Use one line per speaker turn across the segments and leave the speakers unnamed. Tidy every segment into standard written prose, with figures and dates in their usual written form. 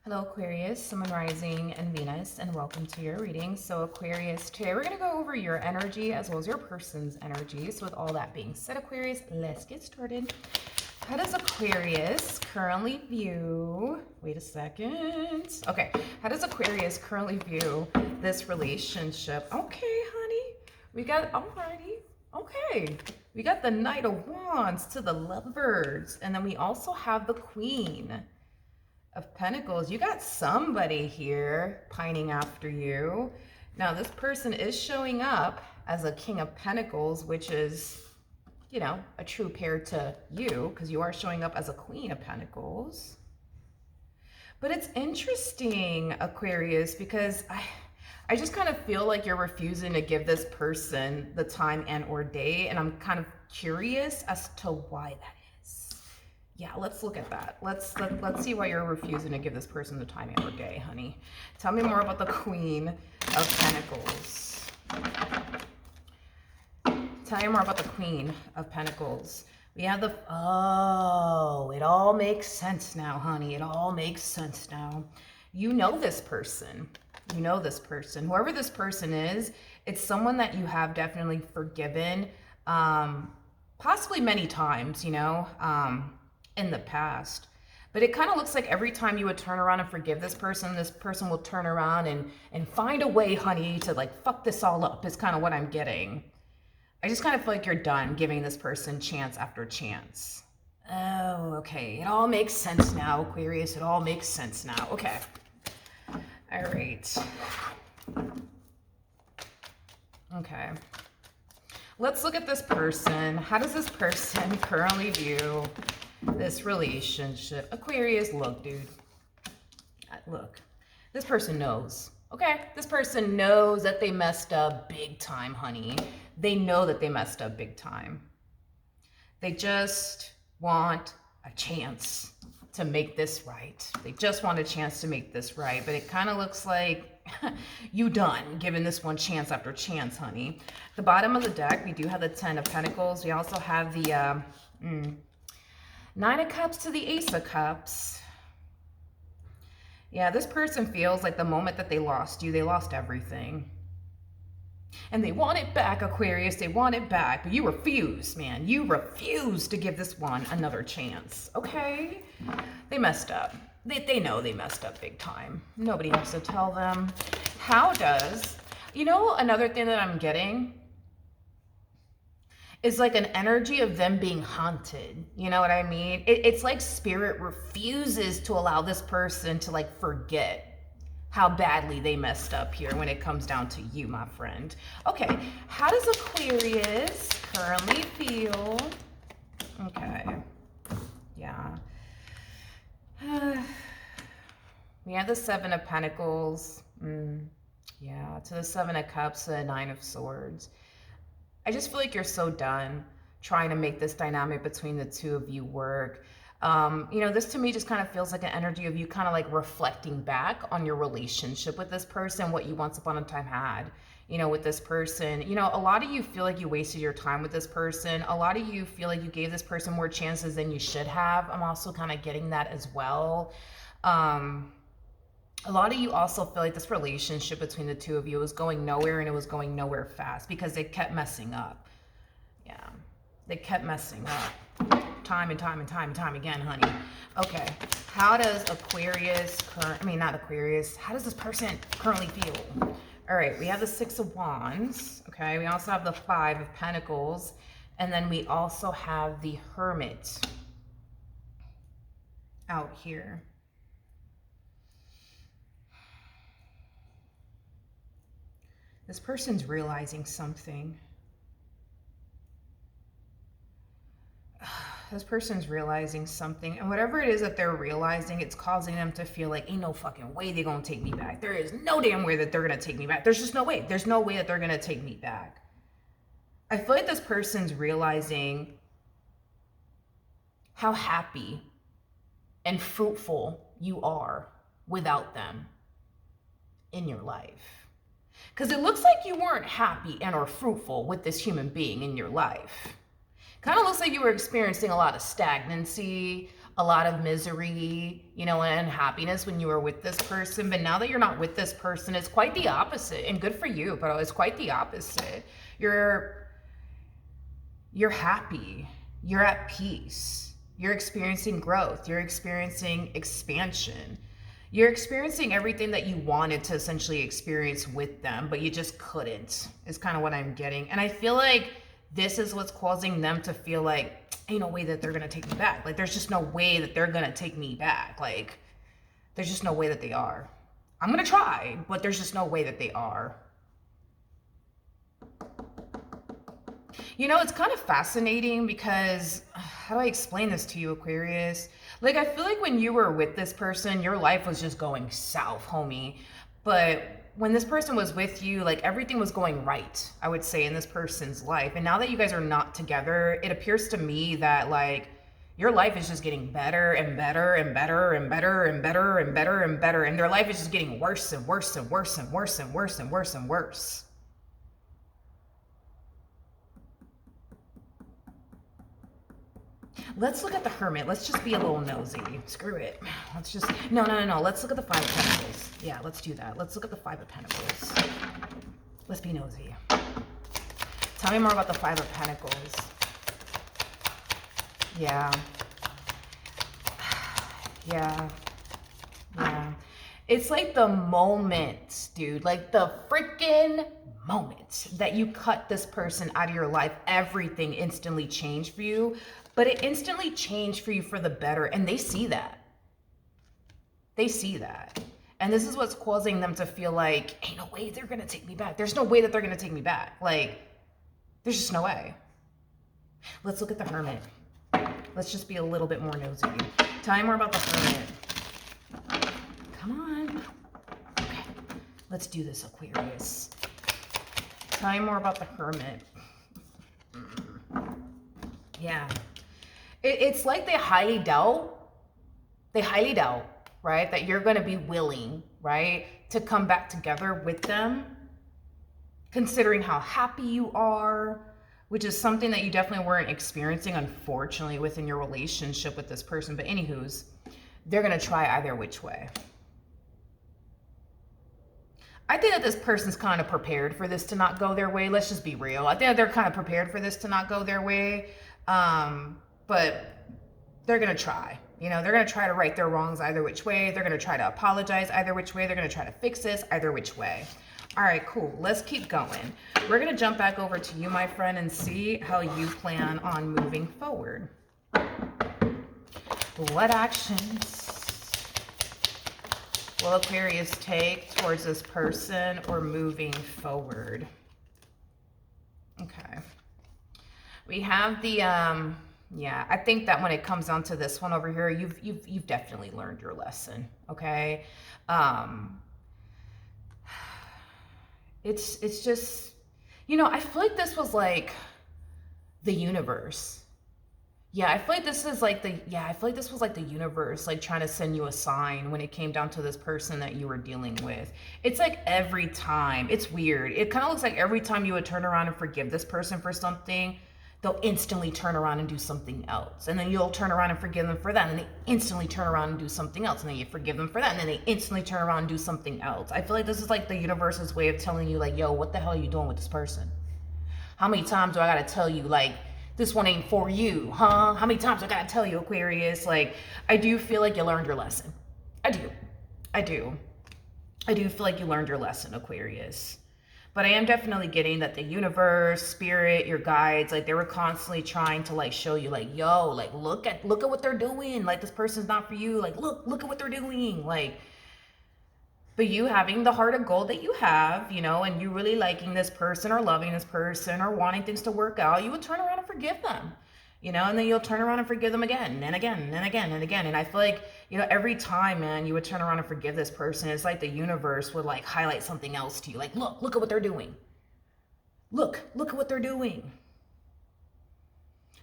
Hello Aquarius, Sun, Rising, and Venus, and welcome to your reading. So Aquarius, today we're going to go over your energy as well as your person's energy. So with all that being said, Aquarius, let's get started. How does Aquarius currently view, wait a second. Okay, how does Aquarius currently view this relationship? Okay, honey, we got, alrighty, okay. We got the Knight of Wands to the Lovers, and then we also have the Queen of Pentacles. You got somebody here pining after you. Now, this person is showing up as a King of Pentacles, which is, you know, a true pair to you because you are showing up as a Queen of Pentacles. But it's interesting, Aquarius, because I just kind of feel like you're refusing to give this person the time and or day, and I'm kind of curious as to why that is. Yeah, let's look at that. Let's see why you're refusing to give this person the time and or day, honey. Tell me more about the Queen of Pentacles. Tell me more about the Queen of Pentacles. We have the, oh, it all makes sense now, honey. It all makes sense now. You know this person. You know this person. Whoever this person is, it's someone that you have definitely forgiven, possibly many times, you know, in the past. But it kind of looks like every time you would turn around and forgive this person will turn around and find a way, honey, to like fuck this all up is kind of what I'm getting. I just kind of feel like you're done giving this person chance after chance. Oh, okay. It all makes sense now, Aquarius. It all makes sense now. Okay. All right. Okay. Let's look at this person. How does this person currently view this relationship? Aquarius, look, dude. Look. This person knows. Okay? This person knows that they messed up big time, honey. They know that they messed up big time. They just want a chance to make this right. They just want a chance to make this right. But it kind of looks like you done giving this one chance after chance, honey. At the bottom of the deck, we do have the 10 of Pentacles. We also have the 9 of Cups to the Ace of Cups. Yeah, this person feels like the moment that they lost you, they lost everything. And they want it back, Aquarius. They want it back. But you refuse, man. You refuse to give this one another chance. Okay? They messed up. They know they messed up big time. Nobody has to tell them. How does... You know, another thing that I'm getting is like an energy of them being haunted. You know what I mean? It's like spirit refuses to allow this person to like forget how badly they messed up here when it comes down to you, my friend. Okay, how does Aquarius currently feel? Okay, yeah. We have the 7 of Pentacles. Yeah, to the 7 of Cups, the 9 of Swords. I just feel like you're so done trying to make this dynamic between the two of you work. You know, this to me just kind of feels like an energy of you kind of like reflecting back on your relationship with this person, what you once upon a time had, you know, with this person. You know, a lot of you feel like you wasted your time with this person. A lot of you feel like you gave this person more chances than you should have. I'm also kind of getting that as well. A lot of you also feel like this relationship between the two of you was going nowhere, and it was going nowhere fast because they kept messing up. Yeah, they kept messing up. Time and time again, honey. Okay, how does Aquarius not Aquarius, how does this person currently feel? All right, we have the 6 of Wands. Okay, we also have the 5 of Pentacles, and then we also have the Hermit out here. This person's realizing something. This person's realizing something, and whatever it is that they're realizing, it's causing them to feel like ain't no fucking way they're gonna take me back. There is no damn way that they're gonna take me back. There's just no way. There's no way that they're gonna take me back. I feel like this person's realizing how happy and fruitful you are without them in your life. Because it looks like you weren't happy and or fruitful with this human being in your life. Kind of looks like you were experiencing a lot of stagnancy, a lot of misery, you know, and happiness when you were with this person. But now that you're not with this person, it's quite the opposite. And good for you, but it's quite the opposite. You're happy. You're at peace. You're experiencing growth. You're experiencing expansion. You're experiencing everything that you wanted to essentially experience with them, but you just couldn't, is kind of what I'm getting. And I feel like this is what's causing them to feel like, ain't no way that they're going to take me back. Like, there's just no way that they're going to take me back. Like, there's just no way that they are. I'm going to try, but there's just no way that they are. You know, it's kind of fascinating because, how do I explain this to you, Aquarius? Like, I feel like when you were with this person, your life was just going south, homie. But when this person was with you, like, everything was going right, I would say, in this person's life. And now that you guys are not together, it appears to me that, like, your life is just getting better and better and better and better and better and better and better. And their life is just getting worse and worse and worse and worse and worse and worse and worse. Let's look at the Hermit. Let's just be a little nosy. Screw it. Let's just... No. Let's look at the Five of Pentacles. Yeah, let's do that. Let's look at the Five of Pentacles. Let's be nosy. Tell me more about the Five of Pentacles. Yeah. Yeah. It's like the moment, dude. Like the freaking moment that you cut this person out of your life, everything instantly changed for you. But it instantly changed for you for the better. And they see that. They see that. And this is what's causing them to feel like, ain't no way they're going to take me back. There's no way that they're going to take me back. Like, there's just no way. Let's look at the Hermit. Let's just be a little bit more nosy. Tell me more about the Hermit. Come on. Okay. Let's do this, Aquarius. Tell me more about the Hermit. Yeah. It's like they highly doubt, right, that you're going to be willing, right, to come back together with them, considering how happy you are, which is something that you definitely weren't experiencing, unfortunately, within your relationship with this person. But anywho's, they're going to try either which way. I think that this person's kind of prepared for this to not go their way. Let's just be real. I think that they're kind of prepared for this to not go their way. But they're going to try. You know, they're going to try to right their wrongs either which way. They're going to try to apologize either which way. They're going to try to fix this either which way. All right, cool. Let's keep going. We're going to jump back over to you, my friend, and see how you plan on moving forward. What actions will Aquarius take towards this person or moving forward? Okay. We have the, yeah, I think that when it comes down to this one over here, you've definitely learned your lesson, okay? It's just, you know, I feel like this was like the universe. Yeah, I feel like this is like I feel like this was like the universe, like trying to send you a sign when it came down to this person that you were dealing with. It's like every time, it's weird. It kind of looks like every time you would turn around and forgive this person for something, they'll instantly turn around and do something else. And then you'll turn around and forgive them for that. And they instantly turn around and do something else. And then you forgive them for that. And then they instantly turn around and do something else. I feel like this is like the universe's way of telling you, like, yo, what the hell are you doing with this person? How many times do I got to tell you, like, this one ain't for you, huh? How many times I got to tell you, Aquarius? Like, I do feel like you learned your lesson. I do feel like you learned your lesson, Aquarius. But I am definitely getting that the universe, spirit, your guides, like they were constantly trying to like show you like, yo, like look at what they're doing. Like this person's not for you. Like, look at what they're doing. Like, but you having the heart of gold that you have, you know, and you really liking this person or loving this person or wanting things to work out, you would turn around and forgive them, you know, and then you'll turn around and forgive them again and again and again and again. And I feel like, you know, every time, man, you would turn around and forgive this person, it's like the universe would like highlight something else to you. Like, look at what they're doing. Look at what they're doing.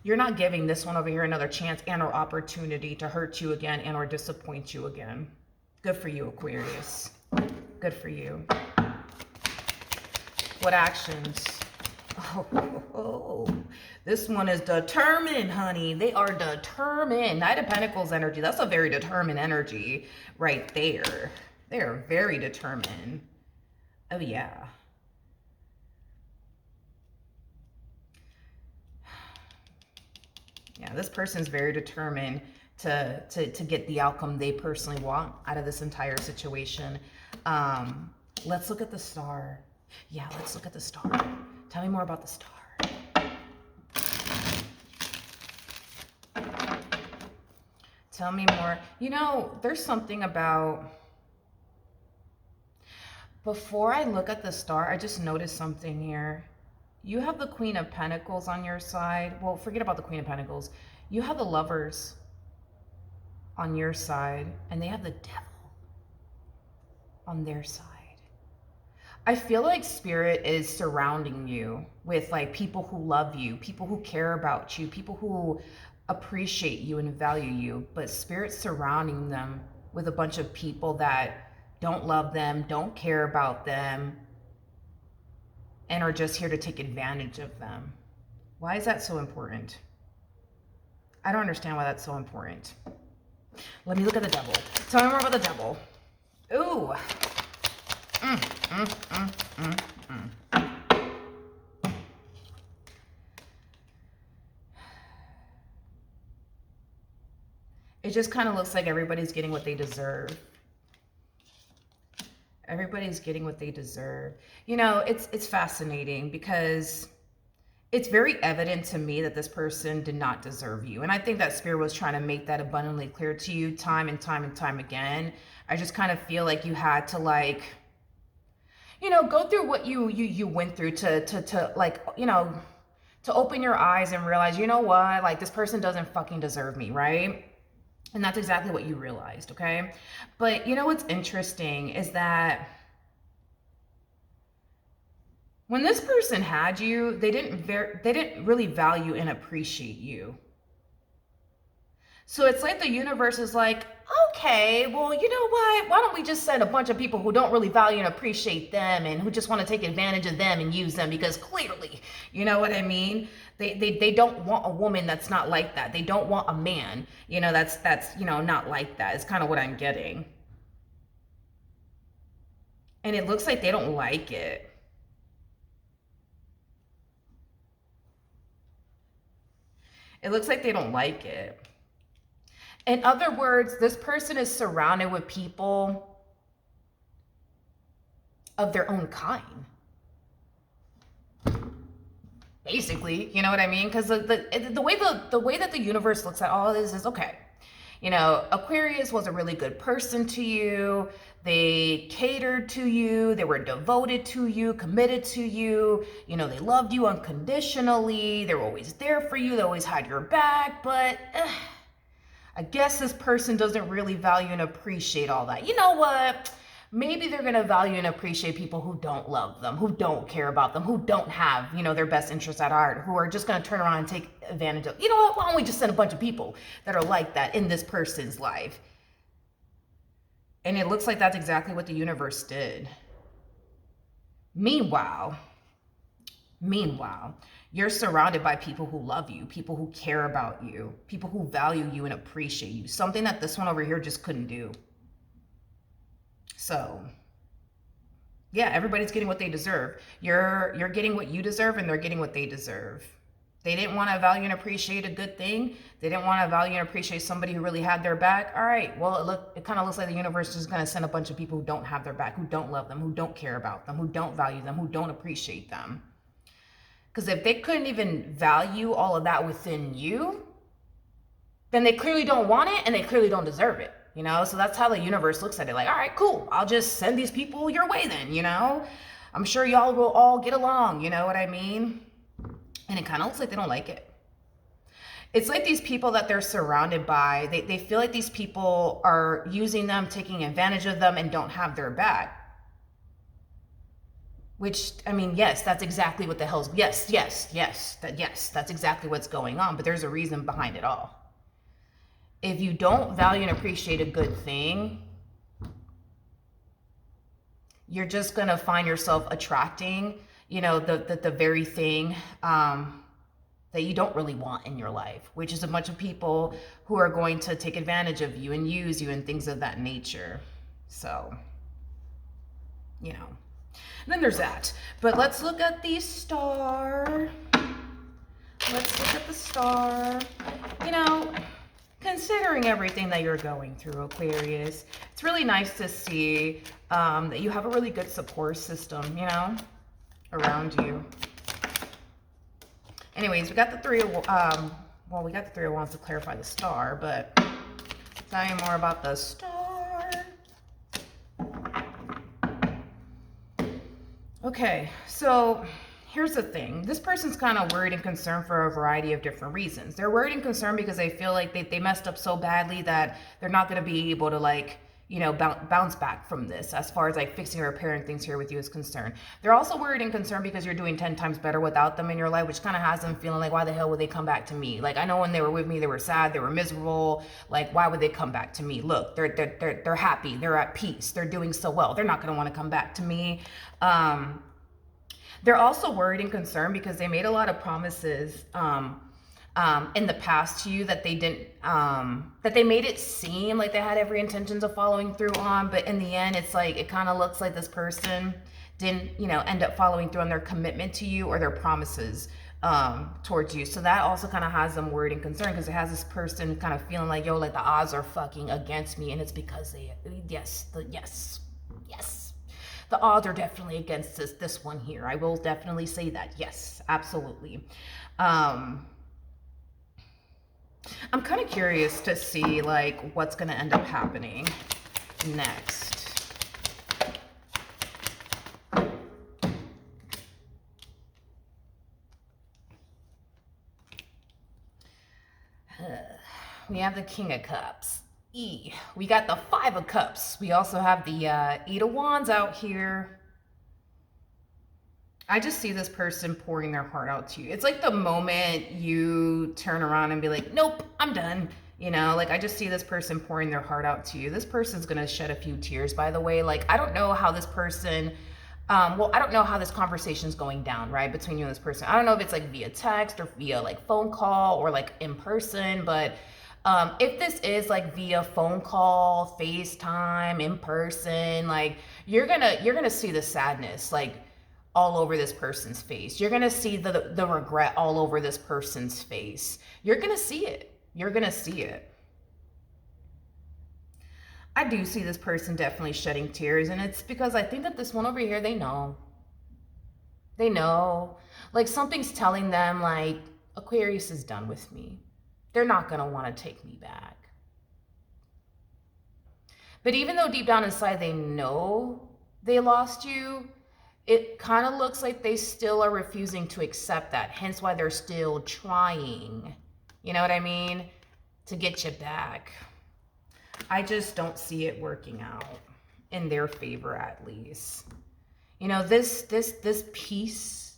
You're not giving this one over here another chance and or opportunity to hurt you again and or disappoint you again. Good for you, Aquarius. Good for you. What actions Oh, this one is determined, honey. They are determined. Knight of Pentacles energy. That's a very determined energy right there. They are very determined. Oh, yeah. Yeah, this person's very determined to get the outcome they personally want out of this entire situation. Let's look at the star. Yeah, let's look at the star. Tell me more about the star. Tell me more. You know, there's something about... Before I look at the star, I just noticed something here. You have the Queen of Pentacles on your side. Well, forget about the Queen of Pentacles. You have the Lovers on your side, and they have the Devil on their side. I feel like Spirit is surrounding you with like people who love you, people who care about you, people who appreciate you and value you, but Spirit's surrounding them with a bunch of people that don't love them, don't care about them, and are just here to take advantage of them. Why is that so important? I don't understand why that's so important. Let me look at the Devil. Tell me more about the Devil. Ooh. It just kind of looks like everybody's getting what they deserve. Everybody's getting what they deserve. You know, it's fascinating because it's very evident to me that this person did not deserve you. And I think that Spirit was trying to make that abundantly clear to you time and time and time again. I just kind of feel like you had to, like, you know, go through what you went through to like, you know, to open your eyes and realize, you know what, like, this person doesn't fucking deserve me, right? And that's exactly what you realized, okay? But you know what's interesting is that when this person had you, they didn't really value and appreciate you. So it's like the universe is like, okay, well, you know what? Why don't we just send a bunch of people who don't really value and appreciate them and who just want to take advantage of them and use them, because clearly, you know what I mean? They don't want a woman that's not like that. They don't want a man, you know, that's you know, not like that. It's kind of what I'm getting. And it looks like they don't like it. It looks like they don't like it. In other words, this person is surrounded with people of their own kind. Basically, you know what I mean? Because the way that the universe looks at all of this is, okay, you know, Aquarius was a really good person to you. They catered to you. They were devoted to you, committed to you. You know, they loved you unconditionally. They were always there for you. They always had your back. But I guess this person doesn't really value and appreciate all that. You know what? Maybe they're going to value and appreciate people who don't love them, who don't care about them, who don't have, you know, their best interests at heart, who are just going to turn around and take advantage of, you know what? Why don't we just send a bunch of people that are like that in this person's life? And it looks like that's exactly what the universe did. Meanwhile, you're surrounded by people who love you, people who care about you, people who value you and appreciate you. Something that this one over here just couldn't do. So, yeah, everybody's getting what they deserve. You're getting what you deserve, and they're getting what they deserve. They didn't want to value and appreciate a good thing. They didn't want to value and appreciate somebody who really had their back. All right, well, it kind of looks like the universe is going to send a bunch of people who don't have their back, who don't love them, who don't care about them, who don't value them, who don't appreciate them. Because if they couldn't even value all of that within you, then they clearly don't want it, and they clearly don't deserve it. You know, so that's how the universe looks at it. Like, all right, cool. I'll just send these people your way then, you know. I'm sure y'all will all get along, you know what I mean? And it kind of looks like they don't like it. It's like these people that they're surrounded by, they feel like these people are using them, taking advantage of them, and don't have their back. Which, I mean, yes, that's exactly what the hell's, yes, that's exactly what's going on. But there's a reason behind it all. If you don't value and appreciate a good thing, you're just going to find yourself attracting, you know, the very thing that you don't really want in your life, which is a bunch of people who are going to take advantage of you and use you and things of that nature. So, you know, and then there's that. But let's look at the star. Let's look at the star. You know, considering everything that you're going through, Aquarius, it's really nice to see that you have a really good support system, you know, around you. Anyways, we got the three of, well, we got the Three of Wands to clarify the star, but tell you more about the star. Okay, so here's the thing. This person's kind of worried and concerned for a variety of different reasons. They're worried and concerned because they feel like they messed up so badly that they're not going to be able to, like, you know, bounce back from this as far as like fixing or repairing things here with you is concerned. They're also worried and concerned because you're doing 10 times better without them in your life, which kind of has them feeling like, why the hell would they come back to me? Like, I know when they were with me, they were sad, they were miserable. Like, why would they come back to me? Look, they're happy, they're at peace, they're doing so well. They're not going to want to come back to me. They're also worried and concerned because they made a lot of promises in the past to you that they didn't, that they made it seem like they had every intentions of following through on, but in the end, it's like, it kind of looks like this person didn't, you know, end up following through on their commitment to you or their promises towards you. So that also kind of has them worried and concerned because it has this person kind of feeling like, yo, like the odds are fucking against me, and it's because they, yes, the odds are definitely against this one here. I will definitely say that. Yes, absolutely. I'm kind of curious to see like what's going to end up happening next. We have the King of Cups. We got the Five of Cups. We also have the Eight of Wands out here. I just see this person pouring their heart out to you. It's like the moment you turn around and be like, nope, I'm done. You know, like I just see this person pouring their heart out to you. This person's going to shed a few tears, by the way. Like, I don't know how this person, well, I don't know how this conversation is going down, right, between you and this person. I don't know if it's like via text or via like phone call or like in person, but if this is like via phone call, FaceTime, in person, like you're gonna see the sadness like all over this person's face. You're gonna see the regret all over this person's face. You're gonna see it. You're gonna see it. I do see this person definitely shedding tears, and it's because I think that this one over here, they know. They know. Like something's telling them like, Aquarius is done with me. They're not going to want to take me back. But even though deep down inside they know they lost you, it kind of looks like they still are refusing to accept that. Hence why they're still trying, you know what I mean, to get you back. I just don't see it working out in their favor, at least. You know, this peace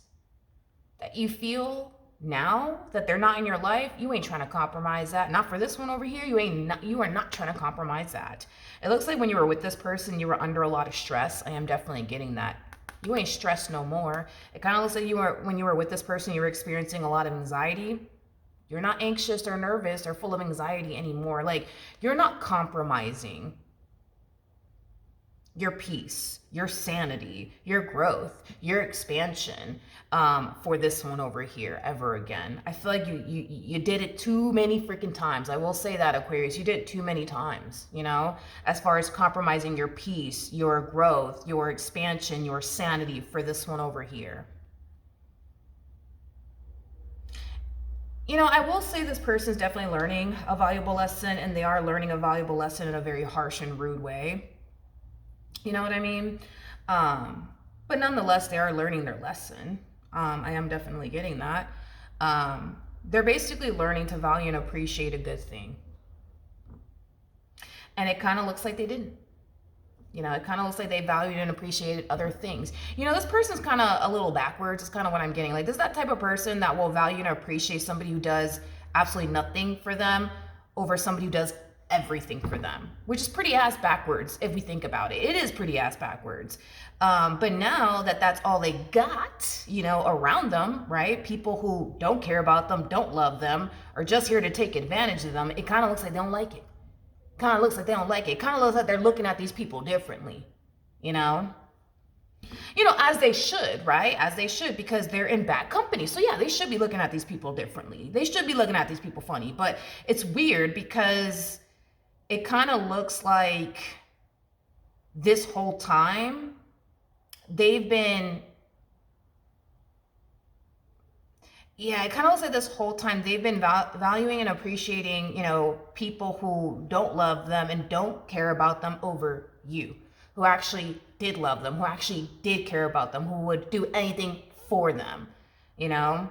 that you feel now that they're not in your life, you ain't trying to compromise that. Not for this one over here. You are not trying to compromise that. It looks like when you were with this person, you were under a lot of stress. I am definitely getting that. You ain't stressed no more. It kind of looks like when you were with this person, you were experiencing a lot of anxiety. You're not anxious or nervous or full of anxiety anymore. Like, you're not compromising your peace, your sanity, your growth, your expansion for this one over here ever again. I feel like you did it too many freaking times. I will say that, Aquarius, you did it too many times, you know, as far as compromising your peace, your growth, your expansion, your sanity for this one over here. You know, I will say this person is definitely learning a valuable lesson, and they are learning a valuable lesson in a very harsh and rude way. You know what I mean? But nonetheless, they are learning their lesson. I am definitely getting that. They're basically learning to value and appreciate a good thing. And it kind of looks like they didn't. You know, it kind of looks like they valued and appreciated other things. You know, this person's kind of a little backwards. It's kind of what I'm getting. Like, this is that type of person that will value and appreciate somebody who does absolutely nothing for them over somebody who does everything for them, which is pretty ass backwards if we think about it. It is pretty ass backwards. But now that that's all they got, you know, around them, right? People who don't care about them, don't love them, are just here to take advantage of them. It kind of looks like they don't like it. Kind of looks like they don't like it. Kind of looks like they're looking at these people differently, you know? You know, as they should, right? As they should, because they're in bad company. So yeah, they should be looking at these people differently. They should be looking at these people funny. But it's weird because it kind of looks like this whole time they've been, yeah, it kind of looks like this whole time they've been valuing and appreciating, you know, people who don't love them and don't care about them over you, who actually did love them, who actually did care about them, who would do anything for them, you know?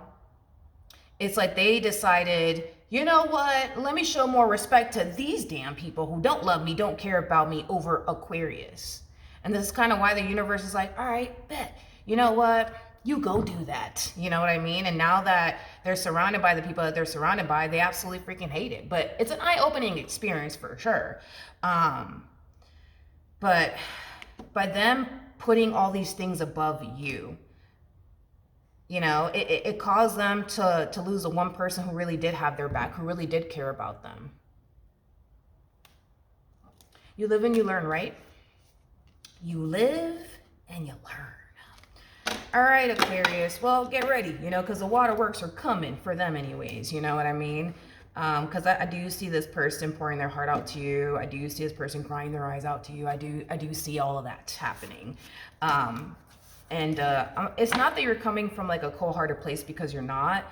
It's like they decided, you know what, let me show more respect to these damn people who don't love me, don't care about me over Aquarius. And this is kind of why the universe is like, all right, bet, you know what, you go do that. You know what I mean? And now that they're surrounded by the people that they're surrounded by, they absolutely freaking hate it. But it's an eye-opening experience for sure. But by them putting all these things above you, you know, it caused them to lose the one person who really did have their back, who really did care about them. You live and you learn, right? You live and you learn. All right, Aquarius, well, get ready, you know, because the waterworks are coming for them anyways, you know what I mean? Because I do see this person pouring their heart out to you. I do see this person crying their eyes out to you. I do see all of that happening. It's not that you're coming from like a cold-hearted place, because you're not.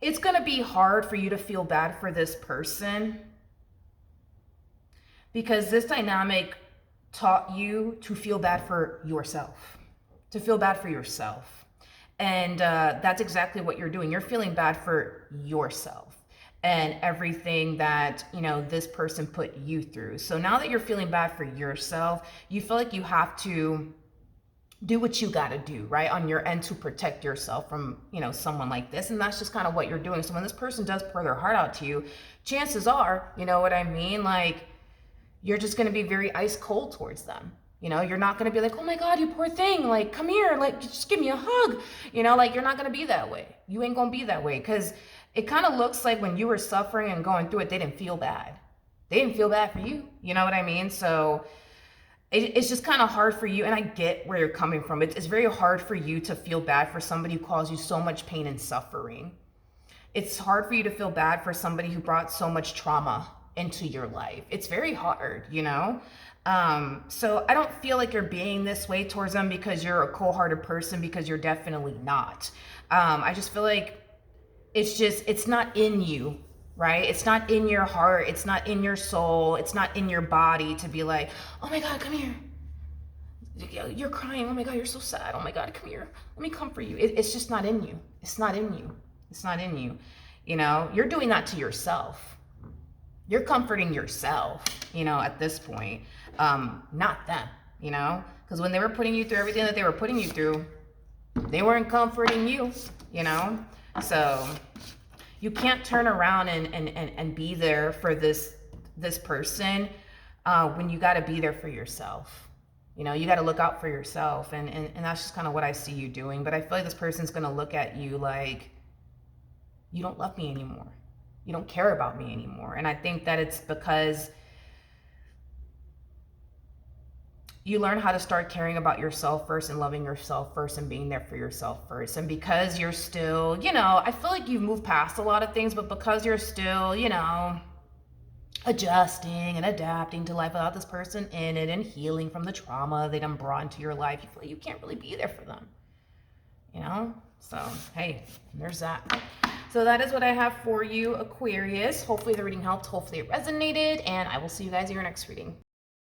It's going to be hard for you to feel bad for this person, because this dynamic taught you to feel bad for yourself, to feel bad for yourself. And that's exactly what you're doing. You're feeling bad for yourself and everything that, you know, this person put you through. So now that you're feeling bad for yourself, you feel like you have to do what you got to do, right, on your end to protect yourself from, you know, someone like this. And that's just kind of what you're doing. So when this person does pour their heart out to you, chances are, you know what I mean, like, you're just going to be very ice cold towards them. You know, you're not going to be like, oh my God, you poor thing, like, come here, like, just give me a hug. You know, like, you're not going to be that way. You ain't going to be that way, because it kind of looks like when you were suffering and going through it, they didn't feel bad. They didn't feel bad for you. You know what I mean? So it's just kind of hard for you. And I get where you're coming from. It's very hard for you to feel bad for somebody who caused you so much pain and suffering. It's hard for you to feel bad for somebody who brought so much trauma into your life. It's very hard, you know? So I don't feel like you're being this way towards them because you're a cold-hearted person, because you're definitely not. I just feel like it's not in you, right? It's not in your heart. It's not in your soul. It's not in your body to be like, oh my God, come here. You're crying. Oh my God, you're so sad. Oh my God, come here. Let me comfort you. It's just not in you. It's not in you. It's not in you. You know, you're doing that to yourself. You're comforting yourself, you know, at this point, not them, you know, because when they were putting you through everything that they were putting you through, they weren't comforting you, you know. So you can't turn around and be there for this person when you got to be there for yourself. You know, you got to look out for yourself. And that's just kind of what I see you doing. But I feel like this person's going to look at you like, you don't love me anymore. You don't care about me anymore. And I think that it's because you learn how to start caring about yourself first and loving yourself first and being there for yourself first. And because you're still, you know, I feel like you've moved past a lot of things, but because you're still, you know, adjusting and adapting to life without this person in it and healing from the trauma they done brought into your life, you feel like you can't really be there for them, you know? So, hey, there's that. So that is what I have for you, Aquarius. Hopefully the reading helped. Hopefully it resonated. And I will see you guys in your next reading.